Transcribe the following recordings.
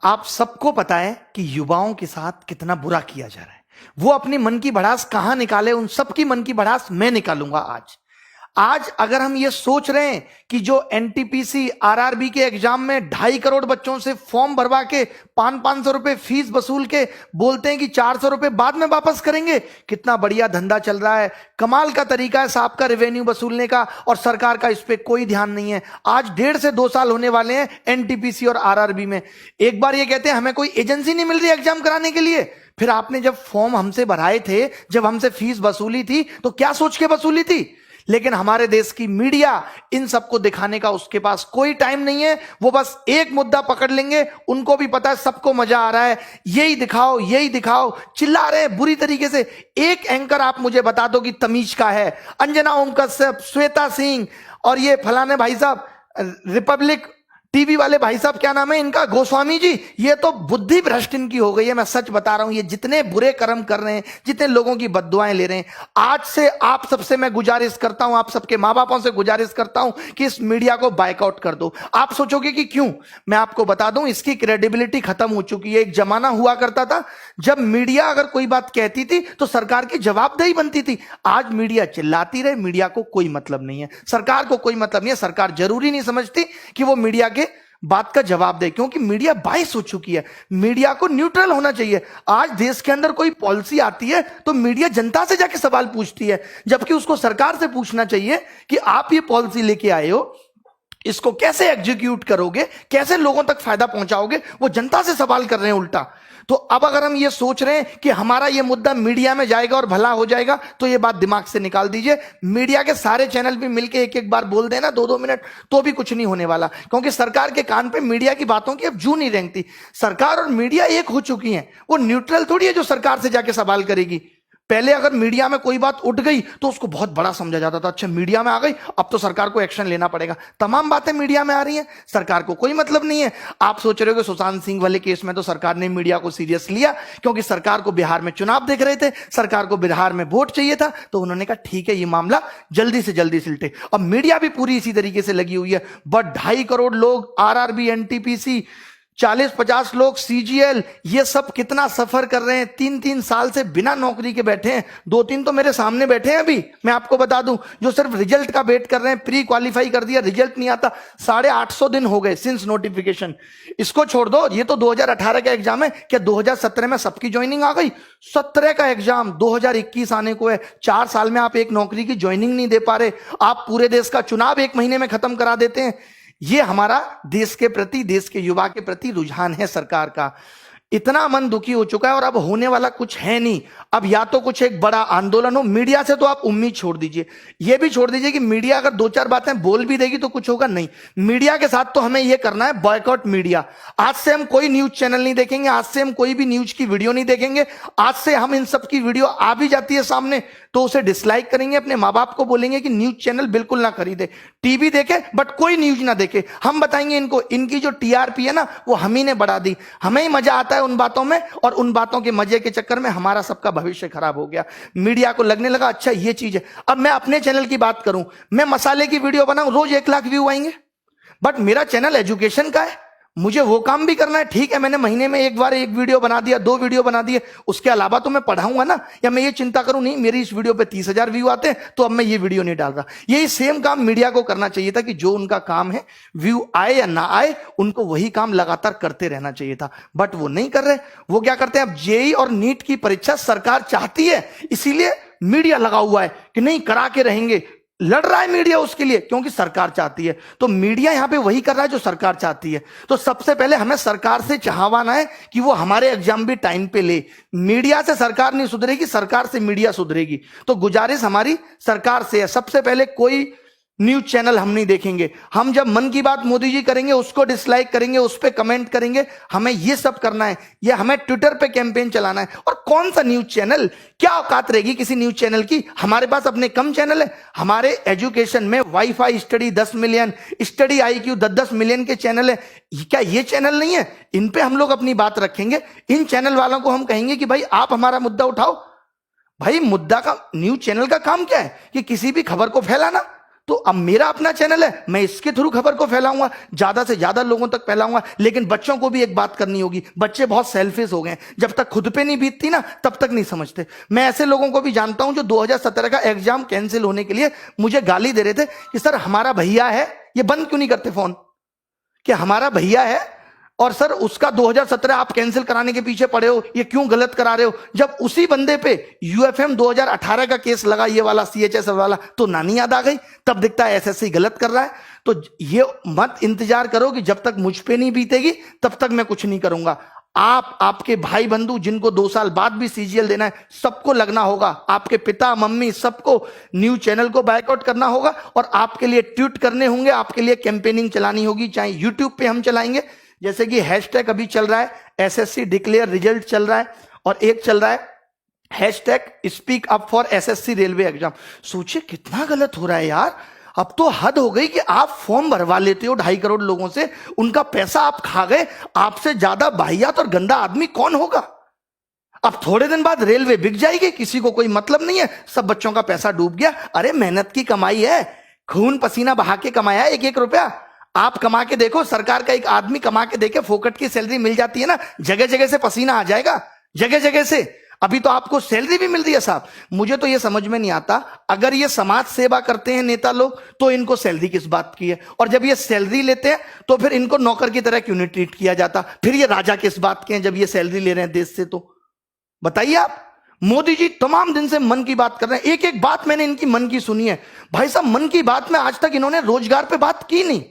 आप सबको पता है कि युवाओं के साथ कितना बुरा किया जा रहा है। वो अपनी मन की भड़ास कहां निकाले, उन सबकी मन की भड़ास मैं निकालूंगा आज। आज अगर हम ये सोच रहे हैं कि जो एनटीपीसी आरआरबी के एग्जाम में 2.5 करोड़ बच्चों से फॉर्म भरवा के 500 रुपए फीस वसूल के बोलते हैं कि 400 रुपए बाद में वापस करेंगे, कितना बढ़िया धंधा चल रहा है। कमाल का तरीका है साहब का रेवेन्यू वसूलने का, और सरकार का इस पे कोई ध्यान नहीं है। आज 1.5 से 2 साल होने वाले हैं एनटीपीसी और आरआरबी में। एक बार ये कहते हैं हमें कोई एजेंसी नहीं मिल रही एग्जाम कराने के लिए। फिर आपने जब फॉर्म हमसे भराए थे, जब हमसे फीस वसूली थी, तो क्या सोच के वसूली थी? लेकिन हमारे देश की मीडिया इन सबको दिखाने का उसके पास कोई टाइम नहीं है। वो बस एक मुद्दा पकड़ लेंगे, उनको भी पता है सबको मजा आ रहा है, यही दिखाओ यही दिखाओ, चिल्ला रहे हैं बुरी तरीके से। एक एंकर आप मुझे बता दो कि तमीज का है, अंजना ओम कश्यप, श्वेता सिंह और ये फलाने भाई साहब रिपब्लिक टीवी वाले भाई साहब, क्या नाम है इनका, गोस्वामी जी, ये तो बुद्धि भ्रष्ट इनकी हो गई है। मैं सच बता रहा हूं, ये जितने बुरे कर्म कर रहे हैं, जितने लोगों की बद्दुआएं ले रहे हैं, आज से आप सबसे मैं गुजारिश करता हूं, आप सबके मां बापों से गुजारिश करता हूं कि इस मीडिया को बाइकआउट कर दो। आप सोचोगे कि क्यों, मैं आपको बता दूं, इसकी क्रेडिबिलिटी खत्म हो चुकी है। एक जमाना हुआ करता था जब मीडिया अगर कोई बात कहती थी तो सरकार की जवाबदेही बनती थी। आज मीडिया चिल्लाती रहे, मीडिया को कोई मतलब नहीं है, सरकार को कोई मतलब नहीं है। सरकार जरूरी नहीं समझती कि वो मीडिया बात का जवाब दे, क्योंकि मीडिया बाइस हो चुकी है। मीडिया को न्यूट्रल होना चाहिए। आज देश के अंदर कोई पॉलिसी आती है तो मीडिया जनता से जाके सवाल पूछती है, जबकि उसको सरकार से पूछना चाहिए कि आप ये पॉलिसी लेके आए हो, इसको कैसे एग्जीक्यूट करोगे, कैसे लोगों तक फायदा पहुंचाओगे। वो जनता से सवाल कर रहे हैं उल्टा। तो अब अगर हम ये सोच रहे हैं कि हमारा ये मुद्दा मीडिया में जाएगा और भला हो जाएगा, तो ये बात दिमाग से निकाल दीजिए। मीडिया के सारे चैनल भी मिलके एक एक बार बोल देना 2-2 मिनट, तो भी कुछ नहीं होने वाला, क्योंकि सरकार के कान पे मीडिया की बातों की अब जू नहीं रेंगती। सरकार और मीडिया एक हो चुकी हैं, वो न्यूट्रल थोड़ी है जो सरकार से जाके सवाल करेगी। पहले अगर मीडिया में कोई बात उठ गई तो उसको बहुत बड़ा समझा जाता था, अच्छा मीडिया में आ गई अब तो सरकार को एक्शन लेना पड़ेगा। तमाम बातें मीडिया में आ रही हैं, सरकार को कोई मतलब नहीं है। आप सोच रहे हो कि सुशांत सिंह वाले केस में तो सरकार ने मीडिया को सीरियस लिया, क्योंकि सरकार को बिहार में चुनाव देख रहे थे, सरकार को बिहार में वोट चाहिए था, तो उन्होंने कहा ठीक है ये मामला जल्दी से जल्दी सिलटे। अब मीडिया भी पूरी इसी तरीके से लगी हुई है। बट 2.5 करोड़ लोग आरआरबी, एनटीपीसी, 40-50 लोग सीजीएल, ये सब कितना सफर कर रहे हैं। 3-3 साल से बिना नौकरी के बैठे हैं। 2-3 तो मेरे सामने बैठे हैं अभी, मैं आपको बता दूं, जो सिर्फ रिजल्ट का वेट कर रहे हैं। प्री क्वालिफाई कर दिया, रिजल्ट नहीं आता, 850 दिन हो गए सिंस नोटिफिकेशन। इसको छोड़ दो, ये तो 2018 का एग्जाम है, क्या 2017 में सबकी ज्वाइनिंग आ गई? 17 का एग्जाम 2021 आने को है। 4 साल में आप एक नौकरी की ज्वाइनिंग नहीं दे पा रहे। आप पूरे देश का चुनाव 1 महीने में खत्म करा देते हैं। ये हमारा देश के प्रति, देश के युवा के प्रति रुझान है सरकार का। इतना मन दुखी हो चुका है, और अब होने वाला कुछ है नहीं। अब या तो कुछ एक बड़ा आंदोलन हो। मीडिया से तो आप उम्मीद छोड़ दीजिए, ये भी छोड़ दीजिए कि मीडिया अगर 2-4 बातें बोल भी देगी तो कुछ होगा नहीं। मीडिया के साथ तो हमें यह करना है, बॉयकॉट मीडिया। आज से हम कोई न्यूज चैनल नहीं देखेंगे, आज से हम कोई भी न्यूज की वीडियो नहीं देखेंगे। आज से हम इन सब की वीडियो आ भी जाती है सामने तो उसे डिसलाइक करेंगे, अपने माँ बाप को बोलेंगे कि न्यूज चैनल बिल्कुल ना खरीदे, टीवी देखे बट कोई न्यूज ना देखे। हम बताएंगे इनको, इनकी जो टीआरपी है ना वो हम ही ने बढ़ा दी। हमें ही मजा आता है उन बातों में, और उन बातों के मजे के चक्कर में हमारा सबका भविष्य खराब हो गया। मीडिया को लगने लगा अच्छा ये चीज है। अब मैं अपने चैनल की बात करूं, मैं मसाले की वीडियो बनाऊं, रोज 1 लाख व्यू आएंगे, बट मेरा चैनल एजुकेशन का है, मुझे वो काम भी करना है। ठीक है, मैंने महीने में एक बार 1 वीडियो बना दिया, 2 वीडियो बना दिए, उसके अलावा तो मैं पढ़ाऊंगा ना। या मैं ये चिंता करूं नहीं मेरी इस वीडियो पे 30,000 व्यू आते हैं तो अब मैं ये वीडियो नहीं डाल रहा। यही सेम काम मीडिया को करना चाहिए था कि जो उनका काम है, व्यू आए या ना आए, उनको वही काम लगातार करते रहना चाहिए था। बट वो नहीं कर रहे। वो क्या करते हैं, अब जेईई और नीट की परीक्षा सरकार चाहती है, इसीलिए मीडिया लगा हुआ है कि नहीं करा के रहेंगे। लड़ रहा है मीडिया उसके लिए, क्योंकि सरकार चाहती है। तो मीडिया यहां पे वही कर रहा है जो सरकार चाहती है। तो सबसे पहले हमें सरकार से चाहवाना है कि वो हमारे एग्जाम भी टाइम पे ले। मीडिया से सरकार नहीं सुधरेगी, सरकार से मीडिया सुधरेगी। तो गुजारिश हमारी सरकार से है, सबसे पहले कोई न्यूज चैनल हम नहीं देखेंगे। हम जब मन की बात मोदी जी करेंगे उसको डिसलाइक करेंगे, उस पर कमेंट करेंगे। हमें ये सब करना है, ये हमें ट्विटर पे कैंपेन चलाना है। और कौन सा न्यूज चैनल, क्या औकात रहेगी किसी न्यूज चैनल की? हमारे पास अपने कम चैनल है। हमारे एजुकेशन में wifi study 10 million, study IQ 10-10 million के चैनल है। क्या ये चैनल नहीं है? इन पे हम लोग अपनी बात रखेंगे। इन चैनल वालों को हम कहेंगे कि भाई आप हमारा मुद्दा उठाओ। भाई मुद्दा का, न्यूज चैनल का काम क्या है कि किसी भी खबर को फैलाना। तो अब मेरा अपना चैनल है, मैं इसके थ्रू खबर को फैलाऊंगा, ज्यादा से ज्यादा लोगों तक फैलाऊंगा। लेकिन बच्चों को भी एक बात करनी होगी, बच्चे बहुत सेल्फिश हो गए, जब तक खुद पे नहीं बीतती ना तब तक नहीं समझते। मैं ऐसे लोगों को भी जानता हूं जो 2017 का एग्जाम कैंसिल होने के लिए मुझे गाली दे रहे थे कि सर हमारा भैया है, ये बंद क्यों नहीं करते फोन, कि हमारा भैया है और सर उसका 2017 आप कैंसिल कराने के पीछे पड़े हो, ये क्यों गलत करा रहे हो। जब उसी बंदे पे यूएफएम 2018 का केस लगा, ये वाला सीएचएस वाला, तो नानी याद आ गई, तब दिखता है एसएससी गलत कर रहा है। तो ये मत इंतजार करो कि जब तक मुझ पे नहीं बीतेगी तब तक मैं कुछ नहीं करूंगा। आप, आपके भाई बंधु जिनको 2 साल बाद भी सीजीएल देना है, सबको लगना होगा, आपके पिता मम्मी सबको न्यूज चैनल को बायकॉट करना होगा और आपके लिए ट्वीट करने होंगे, आपके लिए कैंपेनिंग चलानी होगी। चाहे यूट्यूब पे हम चलाएंगे, जैसे कि हैशटैग अभी चल रहा है एसएससी डिक्लेयर रिजल्ट चल रहा है, और एक चल रहा है hashtag speak up for SSC railway exam. सोचिए कितना गलत हो रहा है यार। अब तो हद हो गई कि आप फॉर्म भरवा लेते हो 2.5 करोड़ लोगों से, उनका पैसा आप खा गए, आपसे ज्यादा वाहियात और गंदा आदमी कौन होगा। अब थोड़े दिन बाद रेलवे बिक जाएगी, किसी को कोई मतलब नहीं है, सब बच्चों का पैसा डूब गया। अरे मेहनत की कमाई है, खून पसीना बहा के कमाया है 1-1 रुपया। आप कमा के देखो, सरकार का एक आदमी कमा के देखे, फोकट की सैलरी मिल जाती है ना, जगह जगह से पसीना आ जाएगा, जगह जगह से। अभी तो आपको सैलरी भी मिल रही है साहब। मुझे तो ये समझ में नहीं आता, अगर ये समाज सेवा करते हैं नेता लोग तो इनको सैलरी किस बात की है, और जब ये सैलरी लेते हैं तो फिर इनको नौकर की तरह क्यों नहीं ट्रीट किया जाता। फिर ये राजा किस बात के हैं जब ये सैलरी ले रहे हैं देश से। तो बताइए आप। मोदी जी तमाम दिन से मन की बात कर रहे हैं, एक एक बात मैंने इनकी मन की सुनी है। भाई साहब मन की बात में आज तक इन्होंने रोजगार पे बात की नहीं।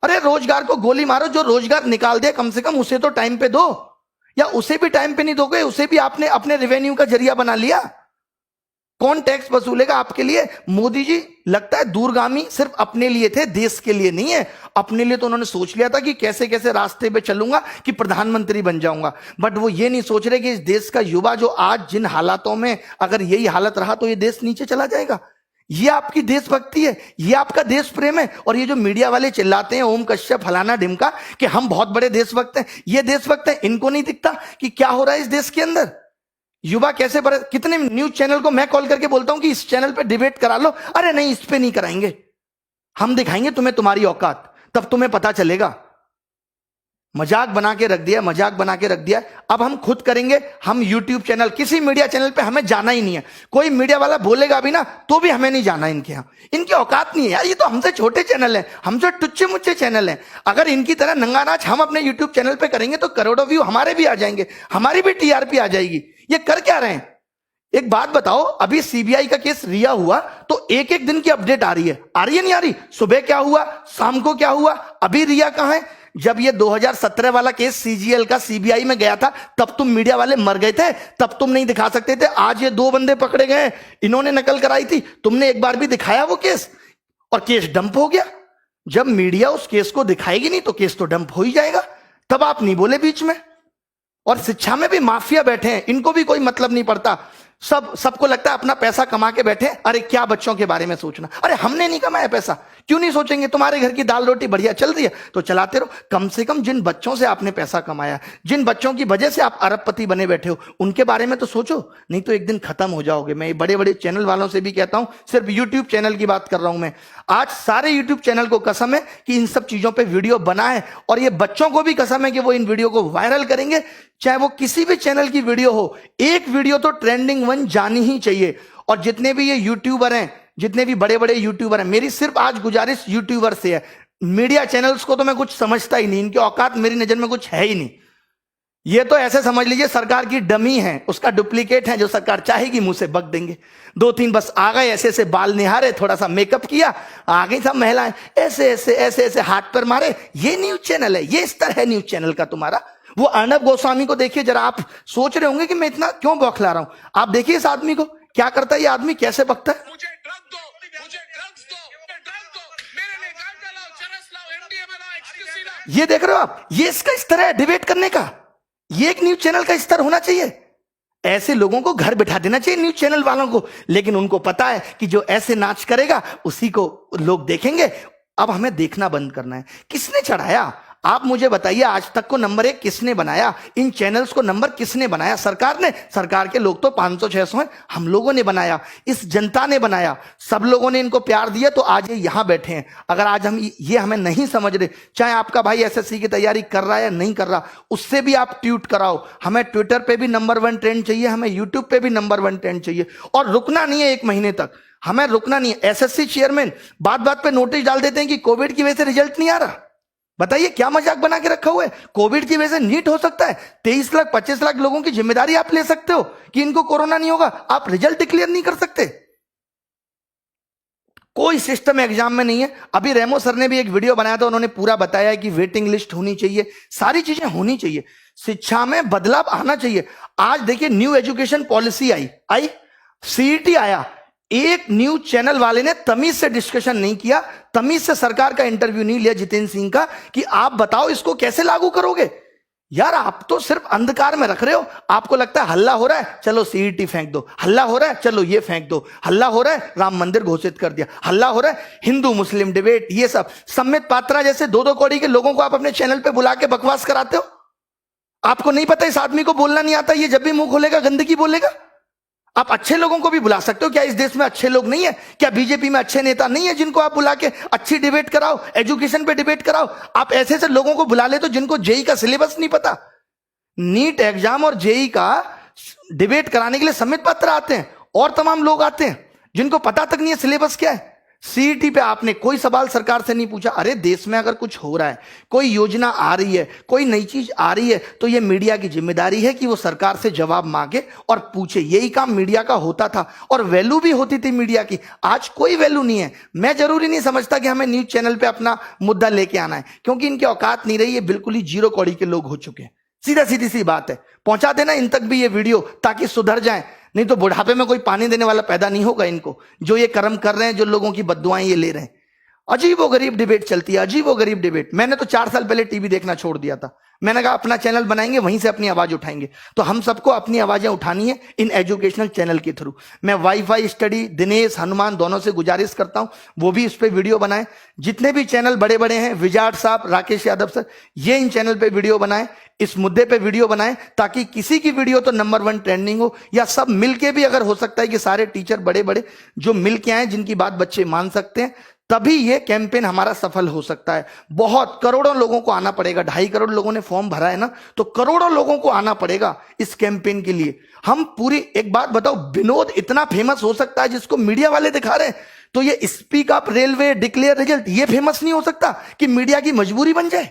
अरे रोजगार को गोली मारो, जो रोजगार निकाल दे कम से कम उसे तो टाइम पे दो, या उसे भी टाइम पे नहीं दोगे, उसे भी आपने अपने रेवेन्यू का जरिया बना लिया। कौन टैक्स वसूलेगा आपके लिए। मोदी जी लगता है दूरगामी सिर्फ अपने लिए थे, देश के लिए नहीं है। अपने लिए तो उन्होंने सोच लिया था कि कैसे कैसे रास्ते पे चलूंगा कि प्रधानमंत्री बन जाऊंगा, बट वो ये नहीं सोच रहे कि इस देश का युवा जो आज जिन हालातों में, अगर यही हालत रहा तो ये देश नीचे चला जाएगा। ये आपकी देशभक्ति है, ये आपका देश प्रेम है। और ये जो मीडिया वाले चिल्लाते हैं ओम कश्यप फलाना ढिमका कि हम बहुत बड़े देशभक्त हैं, ये देशभक्त हैं, इनको नहीं दिखता कि क्या हो रहा है इस देश के अंदर। युवा कैसे बड़े, कितने न्यूज चैनल को मैं कॉल करके बोलता हूं कि इस चैनल पे डिबेट करा लो, अरे नहीं इस पे नहीं कराएंगे, हम दिखाएंगे तुम्हें तुम्हारी औकात, तब तुम्हें पता चलेगा। मजाक बना के रख दिया, मजाक बना के रख दिया। अब हम खुद करेंगे, हम यूट्यूब चैनल, किसी मीडिया चैनल पे हमें जाना ही नहीं है। कोई मीडिया वाला बोलेगा भी ना तो भी हमें नहीं जाना इनके यहाँ, इनकी औकात नहीं है यार। ये तो हमसे छोटे चैनल है, हमसे टुच्चे मुच्चे चैनल है। अगर इनकी तरह नंगा नाच हम अपने यूट्यूब चैनल पे करेंगे तो करोड़ों व्यू हमारे भी आ जाएंगे, हमारी भी टीआरपी आ जाएगी। ये कर क्या रहे हैं। एक बात बताओ, अभी सीबीआई का केस रिया हुआ तो एक एक दिन की अपडेट आ रही है नहीं आ रही। सुबह क्या हुआ, शाम को क्या हुआ, अभी रिया कहां है। जब ये 2017 वाला केस सीजीएल का सीबीआई में गया था तब तुम मीडिया वाले मर गए थे, तब तुम नहीं दिखा सकते थे। आज ये 2 बंदे पकड़े गए, इन्होंने नकल कराई थी, तुमने एक बार भी दिखाया वो केस, और केस डंप हो गया। जब मीडिया उस केस को दिखाएगी नहीं तो केस तो डंप हो ही जाएगा। तब आप नहीं बोले बीच में। और शिक्षा में भी माफिया बैठे हैं, इनको भी कोई मतलब नहीं पड़ता। सबको लगता है अपना पैसा कमा के बैठे, अरे क्या बच्चों के बारे में सोचना। अरे हमने नहीं कमाया पैसा, क्यों नहीं सोचेंगे। तुम्हारे घर की दाल रोटी बढ़िया चल रही है तो चलाते रहो। कम से कम जिन बच्चों से आपने पैसा कमाया, जिन बच्चों की वजह से आप अरबपति बने बैठे हो, उनके बारे में तो सोचो, नहीं तो एक दिन खत्म हो जाओगे। मैं बड़े बड़े चैनल वालों से भी कहता हूं, सिर्फ यूट्यूब चैनल की बात कर रहा हूं मैं। आज सारे यूट्यूब चैनल को कसम है कि इन सब चीजों पर वीडियो बना है, और ये बच्चों को भी कसम है कि वो इन वीडियो को वायरल करेंगे, चाहे वो किसी भी चैनल की वीडियो हो। एक वीडियो तो ट्रेंडिंग 1 जानी ही चाहिए। और जितने भी ये यूट्यूबर हैं, जितने भी बड़े बड़े यूट्यूबर हैं, मेरी सिर्फ आज गुजारिश यूट्यूबर से है। मीडिया चैनल्स को तो मैं कुछ समझता ही नहीं, इनकी औकात मेरी नजर में कुछ है ही नहीं। ये तो ऐसे समझ लीजिए सरकार की डमी है, उसका डुप्लीकेट है, जो सरकार चाहेगी मुंह से बक देंगे। 2-3 बस आ गए, ऐसे ऐसे बाल निहारे, थोड़ा सा मेकअप किया, आ गई सब महिलाएं, ऐसे ऐसे ऐसे ऐसे हाथ पर मारे। ये न्यूज चैनल है, ये स्तर है न्यूज चैनल का तुम्हारा। वो अर्णब गोस्वामी को देखिए जरा, आप सोच रहे होंगे कि मैं इतना क्यों बौखला रहा हूं। आप देखिए इस आदमी को, क्या करता है ये आदमी, कैसे बकता है। मुझे ड्रग दो, मुझे ड्रग्स दो, ड्रग दो, मेरे लिए गांजा लाओ, चरस लाओ, एमडीएमए लाओ, एक्सक्यूसी लाओ। ये देख रहे हो आप, ये इसका स्तर है डिबेट करने का। ये एक न्यूज चैनल का स्तर होना चाहिए। ऐसे लोगों को घर बिठा देना चाहिए न्यूज चैनल वालों को। लेकिन उनको पता है कि जो ऐसे नाच करेगा उसी को लोग देखेंगे। अब हमें देखना बंद करना है। किसने चढ़ाया, आप मुझे बताइए, आज तक को नंबर 1 किसने बनाया? इन चैनल्स को नंबर किसने बनाया? सरकार ने। सरकार के लोग तो 500-600 हैं, हम लोगों ने बनाया, इस जनता ने बनाया, सब लोगों ने इनको प्यार दिया तो आज ये यहां बैठे हैं। अगर आज हम ये हमें नहीं समझ रहे, चाहे आपका भाई एसएससी की तैयारी कर रहा है या नहीं कर रहा, उससे भी आप ट्वीट कराओ, हमें ट्विटर पे भी नंबर 1 ट्रेंड चाहिए, हमें यूट्यूब पे भी नंबर 1 ट्रेंड चाहिए, और रुकना नहीं है 1 महीने तक, हमें रुकना नहीं है। एसएससी चेयरमैन बात बात पे नोटिस डाल देते हैं कि कोविड की वजह से रिजल्ट नहीं आ रहा। बताइए क्या मजाक बना के रखा हुआ है? कोविड की वजह से नीट हो सकता है? 23 लाख 25 लाख लोगों की जिम्मेदारी आप ले सकते हो कि इनको कोरोना नहीं होगा, आप रिजल्ट डिक्लेयर नहीं कर सकते? कोई सिस्टम एग्जाम में नहीं है। अभी रेमो सर ने भी एक वीडियो बनाया था, उन्होंने पूरा बताया कि वेटिंग लिस्ट होनी चाहिए, सारी चीजें होनी चाहिए, शिक्षा में बदलाव आना चाहिए। आज देखिए न्यू एजुकेशन पॉलिसी आई, सीईटी आया, एक न्यूज चैनल वाले ने तमीज से डिस्कशन नहीं किया, तमीज से सरकार का इंटरव्यू नहीं लिया जितेंद्र सिंह का कि आप बताओ इसको कैसे लागू करोगे। यार आप तो सिर्फ अंधकार में रख रहे हो। आपको लगता है हल्ला हो रहा है, चलो सीईटी फेंक दो, हल्ला हो रहा है चलो ये फेंक दो, हल्ला हो रहा है राम मंदिर घोषित कर दिया, हल्ला हो रहा है हिंदू मुस्लिम डिबेट, ये सब। सम्मित पात्रा जैसे 2-2 कौड़ी के लोगों को आप अपने चैनल पे बुला के बकवास कराते हो। आपको नहीं पता इस आदमी को बोलना नहीं आता, ये जब भी मुंह खोलेगा गंदगी बोलेगा। आप अच्छे लोगों को भी बुला सकते हो। क्या इस देश में अच्छे लोग नहीं है? क्या बीजेपी में अच्छे नेता नहीं है जिनको आप बुला के अच्छी डिबेट कराओ, एजुकेशन पे डिबेट कराओ? आप ऐसे ऐसे लोगों को बुला ले तो जिनको जेई का सिलेबस नहीं पता, नीट एग्जाम और जेई का डिबेट कराने के लिए सम्मित पात्र आते हैं और तमाम लोग आते हैं जिनको पता तक नहीं है सिलेबस क्या है। सीईटी पे आपने कोई सवाल सरकार से नहीं पूछा। अरे देश में अगर कुछ हो रहा है, कोई योजना आ रही है, कोई नई चीज आ रही है, तो ये मीडिया की जिम्मेदारी है कि वो सरकार से जवाब मांगे और पूछे। यही काम मीडिया का होता था और वैल्यू भी होती थी मीडिया की। आज कोई वैल्यू नहीं है। मैं जरूरी नहीं समझता कि हमें न्यूज चैनल पे अपना मुद्दा लेके आना है, क्योंकि इनकी औकात नहीं रही है, बिल्कुल ही 0 कौड़ी के लोग हो चुके हैं। सीधी सी बात है, पहुंचा देना इन तक भी ये वीडियो ताकि सुधर जाए, नहीं तो बुढ़ापे में कोई पानी देने वाला पैदा नहीं होगा इनको, जो ये कर्म कर रहे हैं, जो लोगों की बद्दुआएं ये ले रहे हैं। अजीबो गरीब डिबेट चलती है, अजीबो गरीब डिबेट। मैंने तो 4 साल पहले टीवी देखना छोड़ दिया था। मैंने कहा अपना चैनल बनाएंगे, वहीं से अपनी आवाज उठाएंगे। तो हम सबको अपनी आवाजें उठानी है इन एजुकेशनल चैनल के थ्रू। मैं वाईफाई स्टडी, दिनेश, हनुमान दोनों से गुजारिश करता हूं वो भी इस पे वीडियो बनाएं। जितने भी चैनल बड़े बड़े हैं, विजाट साहब, राकेश यादव सर, ये इन चैनल पे वीडियो बनाएं, इस मुद्दे पे वीडियो बनाएं, ताकि किसी की वीडियो तो नंबर 1 ट्रेंडिंग हो, या सब मिलके भी, अगर हो सकता है कि सारे टीचर बड़े बड़े जो मिलके आए, जिनकी बात बच्चे मान सकते हैं, तभी ये कैंपेन हमारा सफल हो सकता है। बहुत करोड़ों लोगों को आना पड़ेगा। 2.5 करोड़ लोगों ने फॉर्म भरा है ना, तो करोड़ों लोगों को आना पड़ेगा इस कैंपेन के लिए। हम पूरी, एक बात बताओ, विनोद इतना फेमस हो सकता है जिसको मीडिया वाले दिखा रहे हैं, तो ये speak up railway declare result ये फेमस नहीं हो सकता कि मीडिया की मजबूरी बन जाए?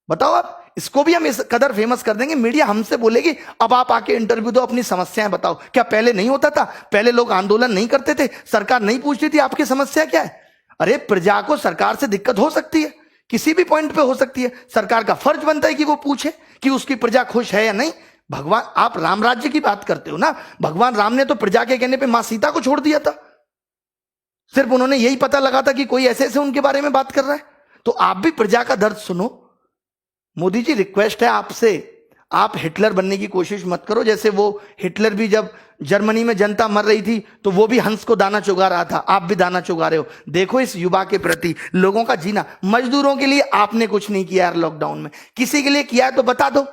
बताओ आप, इसको भी हम इस कदर फेमस कर देंगे, मीडिया हमसे बोलेगी अब आप आके इंटरव्यू दो, अपनी समस्याएं बताओ। क्या पहले नहीं होता था? पहले लोग आंदोलन नहीं करते थे, सरकार नहीं पूछती थी आपकी समस्या क्या है? अरे प्रजा को सरकार से दिक्कत हो सकती है, किसी भी पॉइंट पे हो सकती है। सरकार का फर्ज बनता है कि वो पूछे कि उसकी प्रजा खुश है या नहीं। भगवान, आप राम राज्य की बात करते हो ना, भगवान राम ने तो प्रजा के कहने पे मां सीता को छोड़ दिया था। सिर्फ उन्होंने यही पता लगा था कि कोई ऐसे ऐसे उनके बारे में बात कर रहा है। तो आप भी प्रजा का दर्द सुनो। मोदी जी, रिक्वेस्ट है आपसे, आप हिटलर बनने की कोशिश मत करो। जैसे वो हिटलर भी जब जर्मनी में जनता मर रही थी तो वो भी हंस को दाना चुगा रहा था, आप भी दाना चुगा रहे हो। देखो इस युवा के प्रति, लोगों का जीना। मजदूरों के लिए आपने कुछ नहीं किया यार लॉकडाउन में, किसी के लिए किया है तो बता दो।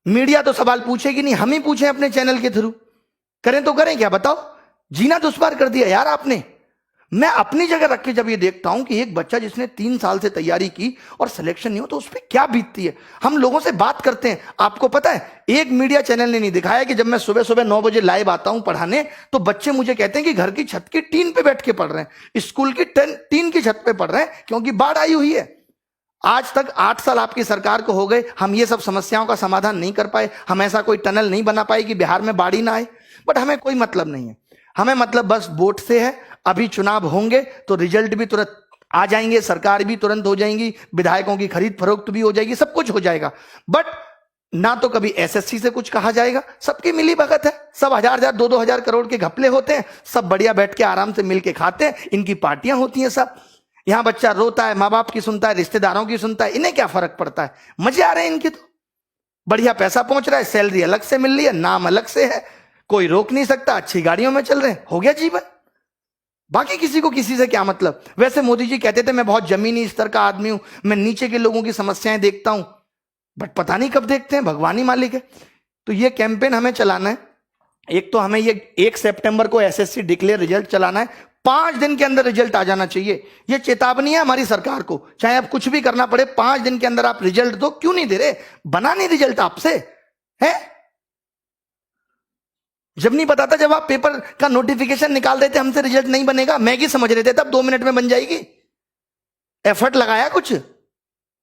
मीडिया तो सवाल पूछेगी नहीं, हम ही पूछें अपने चैनल के थ्रू। करें तो करें क्या, बताओ? जीना दुश्वार कर दिया यार आपने। मैं अपनी जगह रख के जब ये देखता हूं कि एक बच्चा जिसने 3 साल से तैयारी की और सिलेक्शन नहीं हो, तो उस पर क्या बीतती है। हम लोगों से बात करते हैं, आपको पता है एक मीडिया चैनल ने नहीं दिखाया कि जब मैं सुबह सुबह 9 बजे लाइव आता हूं पढ़ाने, तो बच्चे मुझे कहते हैं कि घर की छत की टीन पे बैठ के पढ़ रहे हैं, स्कूल की टीन की छत पे पढ़ रहे हैं, क्योंकि बाढ़ आई हुई है। आज तक 8 साल आपकी सरकार को हो गए, हम ये सब समस्याओं का समाधान नहीं कर पाए, हम ऐसा कोई टनल नहीं बना पाए कि बिहार में बाढ़ ही ना आए। बट हमें कोई मतलब नहीं है, हमें मतलब बस वोट से है। अभी चुनाव होंगे तो रिजल्ट भी तुरंत आ जाएंगे, सरकार भी तुरंत हो जाएंगी, विधायकों की खरीद फरोख्त भी हो जाएगी, सब कुछ हो जाएगा। बट ना तो कभी एसएससी से कुछ कहा जाएगा, सबकी मिली भगत है, सब 1000-1000 2-2000 करोड़ के घपले होते हैं, सब बढ़िया बैठ के आराम से मिलके खाते हैं, इनकी पार्टियां होती हैं सब। यहां बच्चा रोता है, माँ बाप की सुनता है, रिश्तेदारों की सुनता है, इन्हें क्या फर्क पड़ता है? मजे आ रहे हैं इनके, तो बढ़िया पैसा पहुंच रहा है, सैलरी अलग से मिल रही है, नाम अलग से है, कोई रोक नहीं सकता, अच्छी गाड़ियों में चल रहे हैं, हो गया जीवन। बाकी किसी को किसी से क्या मतलब। वैसे मोदी जी कहते थे मैं बहुत जमीनी स्तर का आदमी हूं, मैं नीचे के लोगों की समस्याएं देखता हूं, बट पता नहीं कब देखते हैं, भगवान ही मालिक है। तो ये कैंपेन हमें चलाना है। एक तो हमें ये 1 सितंबर को एसएससी डिक्लेयर रिजल्ट चलाना है, 5 दिन के अंदर रिजल्ट आ जाना चाहिए। ये चेतावनी है हमारी सरकार को, चाहे अब कुछ भी करना पड़े, 5 दिन के अंदर आप रिजल्ट दो। क्यों नहीं दे रहे? बना नहीं रिजल्ट आपसे है? जब नहीं पता था, जब आप पेपर का नोटिफिकेशन निकाल रहे थे हमसे रिजल्ट नहीं बनेगा, मैगी समझ रहे थे, तब 2 मिनट में बन जाएगी। एफर्ट लगाया कुछ?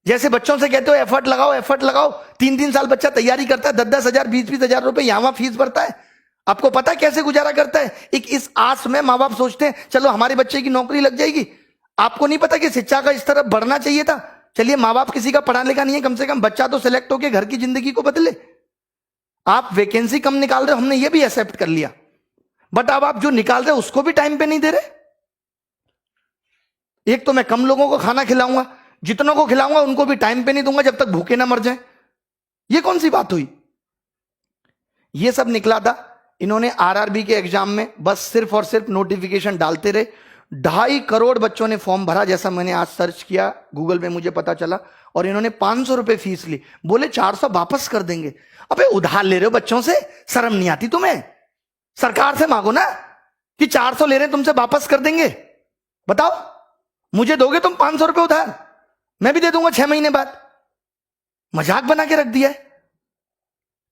जैसे बच्चों से कहते हो एफर्ट लगाओ एफर्ट लगाओ, 3-3 साल बच्चा तैयारी करता है, 10-10 हजार 20-20 हजार रुपए यहां फीस भरता है। आपको पता है कैसे गुजारा करता है? इस आस में मां बाप सोचते हैं चलो हमारे बच्चे की नौकरी लग जाएगी। आपको नहीं पता कि शिक्षा का इस तरफ बढ़ना चाहिए था। चलिए मां बाप किसी का पढ़ा लिखा नहीं है, कम से कम बच्चा तो सिलेक्ट होकर घर की जिंदगी को बदले। आप वैकेंसी कम निकाल रहे हो, हमने ये भी एक्सेप्ट कर लिया, बट अब आप जो निकाल रहे हो उसको भी टाइम पे नहीं दे रहे। एक तो मैं कम लोगों को खाना खिलाऊंगा, जितनों को खिलाऊंगा उनको भी टाइम पे नहीं दूंगा जब तक भूखे ना मर जाएं। ये कौन सी बात हुई? ये सब निकला था। इन्होंने आरआरबी के एग्जाम में बस सिर्फ और सिर्फ नोटिफिकेशन डालते रहे। 2.5 करोड़ बच्चों ने फॉर्म भरा, जैसा मैंने आज सर्च किया गूगल में मुझे पता चला, और इन्होंने 500 रुपए फीस ली। बोले 400 वापस कर देंगे। अबे उधार ले रहे हो बच्चों से, शर्म नहीं आती तुम्हें? सरकार से मांगो ना कि 400 ले रहे हैं तुमसे वापस कर देंगे। बताओ, मुझे दोगे तुम 500 रुपए उधार, मैं भी दे दूंगा 6 महीने बाद। मजाक बना के रख दिया है।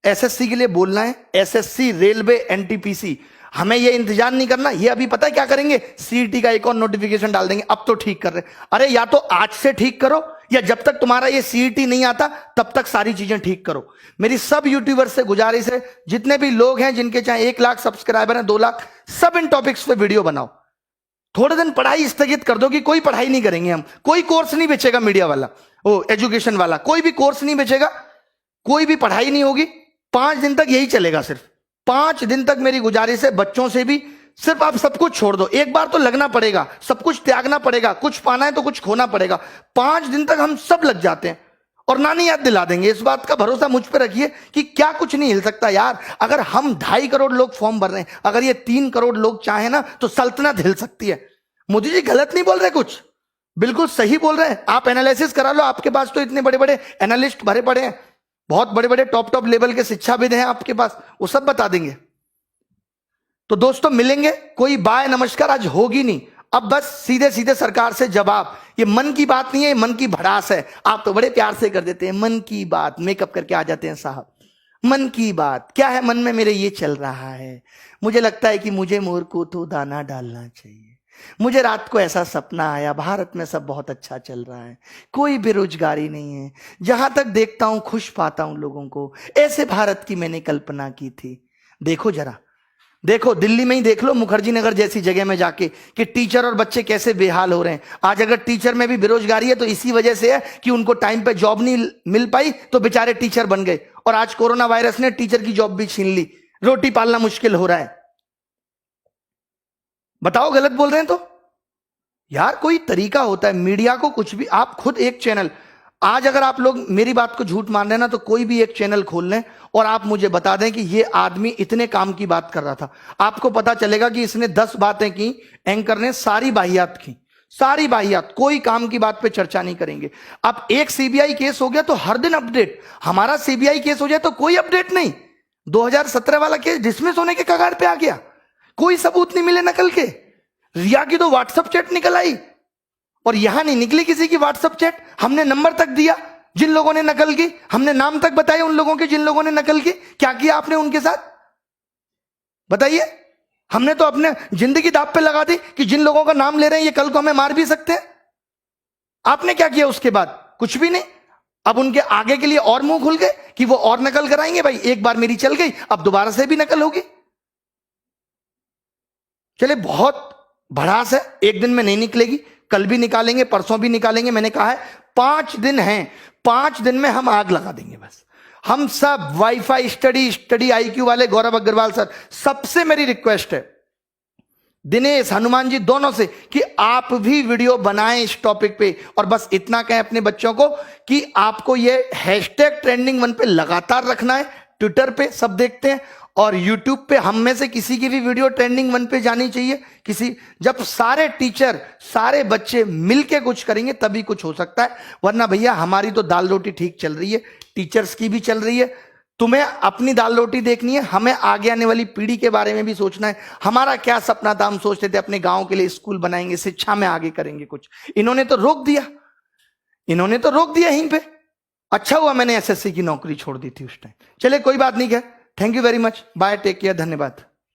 एसएससी के लिए बोलना है, एसएससी, रेलवे, एनटीपीसी, हमें ये इंतजार नहीं करना। ये अभी पता है क्या करेंगे? सीईटी का एक और नोटिफिकेशन डाल देंगे। अब तो ठीक कर रहे, अरे या तो आज से ठीक करो, या जब तक तुम्हारा ये सीईटी नहीं आता तब तक सारी चीजें ठीक करो। मेरी सब यूट्यूबर से गुजारिश है, जितने भी लोग हैं जिनके चाहे 1 लाख सब्सक्राइबर हैं, 2 लाख, सब इन टॉपिक्स पे वीडियो बनाओ। थोड़े दिन पढ़ाई स्थगित कर दो कि कोई पढ़ाई नहीं करेंगे हम, कोई कोर्स नहीं बेचेगा मीडिया वाला, वो एजुकेशन वाला, कोई भी कोर्स नहीं बेचेगा, कोई भी पढ़ाई नहीं होगी। 5 दिन तक यही चलेगा। सिर्फ 5 दिन तक मेरी गुजारिश है, बच्चों से भी सिर्फ आप सब कुछ छोड़ दो। एक बार तो लगना पड़ेगा, सब कुछ त्यागना पड़ेगा, कुछ पाना है तो कुछ खोना पड़ेगा। 5 दिन तक हम सब लग जाते हैं और नानी याद दिला देंगे। इस बात का भरोसा मुझ पर रखिए कि क्या कुछ नहीं हिल सकता यार। अगर हम 2.5 करोड़ लोग फॉर्म भर रहे हैं, अगर ये 3 करोड़ लोग चाहे ना तो सल्तनत हिल सकती है। मोदी जी गलत नहीं बोल रहे, कुछ बिल्कुल सही बोल रहे हैं। आप एनालिसिस करा लो, आपके पास तो इतने बड़े बड़े एनालिस्ट भरे पड़े हैं, बहुत बड़े बड़े टॉप लेवल के शिक्षाविद हैं आपके पास, वो सब बता देंगे। तो दोस्तों मिलेंगे, कोई बाय नमस्कार आज होगी नहीं। अब बस सीधे सीधे सरकार से जवाब। ये मन की बात नहीं है, मन की भड़ास है। आप तो बड़े प्यार से कर देते हैं मन की बात, मेकअप करके आ जाते हैं साहब। मन की बात क्या है? मन में मेरे ये चल रहा है, मुझे लगता है कि मुझे मोर को तो दाना डालना चाहिए। मुझे रात को ऐसा सपना आया, भारत में सब बहुत अच्छा चल रहा है, कोई बेरोजगारी नहीं है, जहां तक देखता हूं खुश पाता हूं लोगों को। ऐसे भारत की मैंने कल्पना की थी। देखो जरा, देखो दिल्ली में ही देख लो, मुखर्जी नगर जैसी जगह में जाके कि टीचर और बच्चे कैसे बेहाल हो रहे हैं। आज अगर टीचर में भी बेरोजगारी है तो इसी वजह से है कि उनको टाइम पे जॉब नहीं मिल पाई, तो बेचारे टीचर बन गए। और आज कोरोना वायरस ने टीचर की जॉब भी छीन ली, रोटी पालना मुश्किल हो रहा है। बताओ गलत बोल रहे हैं तो? यार कोई तरीका होता है। मीडिया को कुछ भी, आप खुद एक चैनल, आज अगर आप लोग मेरी बात को झूठ मान रहे हैं ना, तो कोई भी एक चैनल खोल लें और आप मुझे बता दें कि ये आदमी इतने काम की बात कर रहा था। आपको पता चलेगा कि इसने 10 बातें की, एंकर ने सारी बाहियात की, सारी बाहियात, कोई काम की बात पे चर्चा नहीं करेंगे। अब एक सीबीआई केस हो गया तो हर दिन अपडेट, हमारा सीबीआई केस हो जाए तो कोई अपडेट नहीं। 2017 वाला केस डिसमिस होने के कगार पे आ गया, कोई सबूत नहीं मिले नकल के। रिया की तो व्हाट्सएप चैट निकल आई, और यहां नहीं निकली किसी की व्हाट्सएप चैट। हमने नंबर तक दिया जिन लोगों ने नकल की, हमने नाम तक बताए उन लोगों के जिन लोगों ने नकल की। क्या किया आपने उनके साथ बताइए? हमने तो अपने जिंदगी दांव पे लगा दी कि जिन लोगों का नाम ले रहे हैं ये कल को हमें मार भी सकते हैं। आपने क्या किया उसके बाद? कुछ भी नहीं। अब उनके आगे के लिए और मुंह खुल गए कि वो और नकल कराएंगे। भाई एक बार मेरी चल गई, अब दोबारा से भी नकल होगी। चले बहुत भड़ास है, एक दिन में नहीं निकलेगी, कल भी निकालेंगे, परसों भी निकालेंगे। मैंने कहा है 5 दिन हैं, 5 दिन में हम आग लगा देंगे। बस हम सब वाईफाई स्टडी आईक्यू वाले गौरव अग्रवाल सर, सबसे मेरी रिक्वेस्ट है, दिनेश हनुमान जी दोनों से, कि आप भी वीडियो बनाएं इस टॉपिक पे। और बस इतना कहें अपने बच्चों को कि आपको ये हैशटैग ट्रेंडिंग 1 पे लगातार रखना है, ट्विटर पे सब देखते हैं। और YouTube पे हम में से किसी की भी वीडियो ट्रेंडिंग 1 पे जानी चाहिए? जब सारे टीचर, सारे बच्चे मिलके कुछ करेंगे तभी कुछ हो सकता है, वरना भैया हमारी तो दाल रोटी ठीक चल रही है, टीचर्स की भी चल रही है। तुम्हें अपनी दाल रोटी देखनी है, हमें आगे आने वाली पीढ़ी के बारे में भी सोचना है। हमारा क्या सपना था, हम सोचते थे अपने गांव के लिए स्कूल बनाएंगे, शिक्षा में आगे करेंगे कुछ। इन्होंने तो रोक दिया, यहीं पे। अच्छा हुआ मैंने एसएससी की नौकरी छोड़ दी थी उस टाइम। चलिए कोई बात नहीं है। Thank you very much, bye, take care, धन्यवाद।